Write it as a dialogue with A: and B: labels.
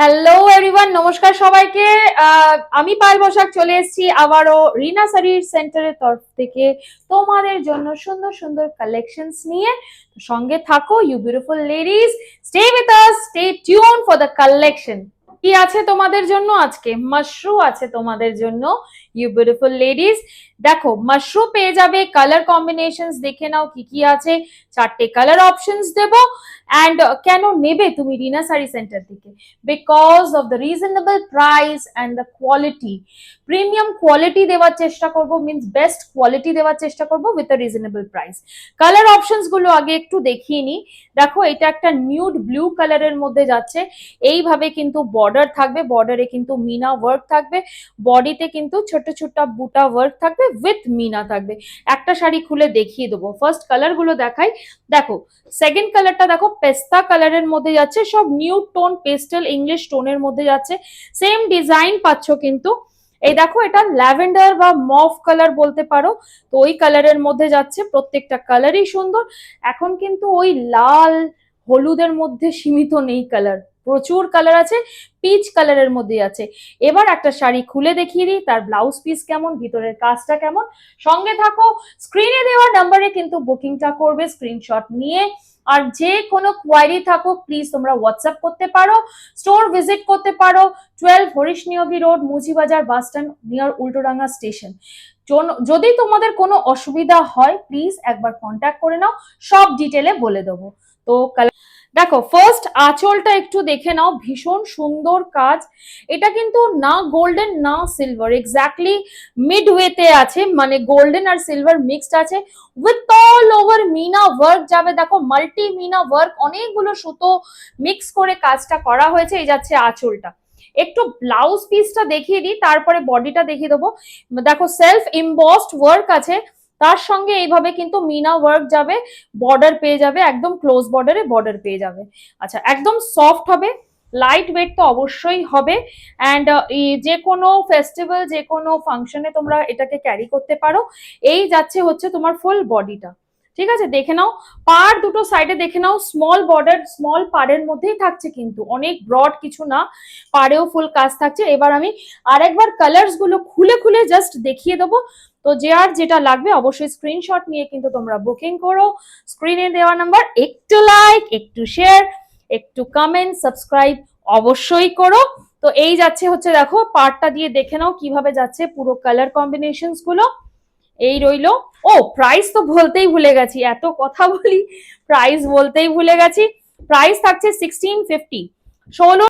A: Hello everyone, নমস্কার সবাইকে। আমি পায়েল বসাক চলে এসেছি আবারও রিনা শাড়ির সেন্টারের তরফ থেকে তোমাদের জন্য সুন্দর সুন্দর কালেকশনস নিয়ে। সঙ্গে থাকো you beautiful ladies, stay with us, stay tune for the collection. কি আছে তোমাদের জন্য আজকে? মাশরু আছে তোমাদের জন্য ইউ বিউটিফুল লেডিজ। দেখো, মাশরু পেয়ে যাবে, কালার কম্বিনেশনস দেখে নাও কি কি আছে। 4টে কালার অপশনস দেবো। অ্যান্ড কেন নেবে তুমি রিনা শাড়ি সেন্টার থেকে? because of the reasonable price and the quality, premium quality দেওয়ার চেষ্টা করব, means best quality দেওয়ার চেষ্টা করব with a reasonable price। Colour options গুলো আগে একটু দেখিয়ে নি। দেখো, এটা একটা নিউড ব্লু কালারের মধ্যে যাচ্ছে। এইভাবে কিন্তু বর্ডার থাকবে, বর্ডারে কিন্তু মিনা ওয়ার্ক থাকবে, বডিতে কিন্তু ছোট ছোট বুটা ওয়ার্ক থাকবে উইথ মিনা থাকবে। একটা শাড়ি খুলে দেখিয়ে দেবো। ফার্স্ট কালার গুলো দেখাই। দেখো, সেকেন্ড কালারটা দেখো পেস্তা কালারের মধ্যে যাচ্ছে, সব নিউড টোন পেস্টেল ইংলিশ টোনের মধ্যে যাচ্ছে। সেম ডিজাইন পাচ্ছ কিন্তু। এই দেখো, এটা ল্যাভেন্ডার বা মফ কালার বলতে পারো, তো ওই কালারের মধ্যে যাচ্ছে। প্রত্যেকটা কালারই সুন্দর। এখন কিন্তু ওই লাল হলুদের মধ্যে সীমিত নেই কালার, প্রচুর কালার আছে। পিচ কালারের মধ্যে আছে। এবার একটা শাড়ি খুলে দেখিয়ে দিই, তার ব্লাউজ পিস কেমন, ভিতরের কাজটা কেমন। সঙ্গে থাকো, স্ক্রিনে দেওয়া নাম্বারে কিন্তু বুকিংটা করবে স্ক্রিনশট নিয়ে। আর যে কোনো কোয়ারি থাকুক প্লিজ তোমরা হোয়াটসঅ্যাপ করতে পারো, স্টোর ভিজিট করতে পারো। 12 Harish Niyogi road, Muchibazar bus stand near Ultadanga station. যদি তোমাদের কোনো অসুবিধা হয় প্লিজ একবার কন্ট্যাক্ট করে নাও, সব ডিটেলে বলে দেবো। তো দেখো, ফার্স্ট আঁচলটা একটু দেখে নাও, ভীষণ সুন্দর কাজ। এটা কিন্তু না গোল্ডেন না সিলভার, এক্স্যাক্টলি মিডওয়েতে আছে, মানে গোল্ডেন আর সিলভার মিক্সড আছে। With all over meena work যাবে। দেখো, মাল্টি মিনা ওয়ার্ক, অনেকগুলো সুতো মিক্স করে কাজটা করা হয়েছে। এই যাচ্ছে আঁচলটা। একটু ব্লাউজ পিসটা দেখিয়ে দিই, তারপরে বডিটা দেখিয়ে দেবো। দেখো, সেলফ ইম্বসড ওয়ার্ক আছে, তার সঙ্গে এইভাবে কিন্তু মিনা ওয়ার্ক যাবে। বর্ডার পেয়ে যাবে, একদম ক্লোজ বর্ডারে বর্ডার পেয়ে যাবে। আচ্ছা, একদম সফট হবে, লাইট ওয়েট তো অবশ্যই হবে। অ্যান্ড যে কোনো ফেস্টিভ্যাল, যে কোনো ফাংশনে তোমরা এটাকে ক্যারি করতে পারো। এই যাচ্ছে হচ্ছে তোমার ফুল বডিটা। ঠিক আছে, দেখে নাও। পার দুটো সাইডে দেখে নাও, স্মল বর্ডার স্মল পাড়ের মধ্যেই থাকছে, কিন্তু অনেক ব্রড কিছু না, পাড়েও ফুল কাজ থাকছে। এবার আমি আরেকবার কালার্স গুলো খুলে খুলে জাস্ট দেখিয়ে দেবো। তো যে আর যেটা লাগবে অবশ্যই স্ক্রিনশট নিয়ে কিন্তু তোমরা বুকিং করো। স্ক্রিনে দেওয়া নাম্বার, একটু লাইক, একটু শেয়ার, একটু কমেন্ট, সাবস্ক্রাইব অবশ্যই করো। তো এই যাচ্ছে হচ্ছে, দেখো পার্টটা দিয়ে দেখে নাও কিভাবে যাচ্ছে পুরো কালার কম্বিনেশনস গুলো। এই রইলো। ও, প্রাইস তো বলতেই ভুলে গেছি, এত কথা বলি প্রাইস বলতেই ভুলে গেছি। প্রাইস থাকছে 1650। 16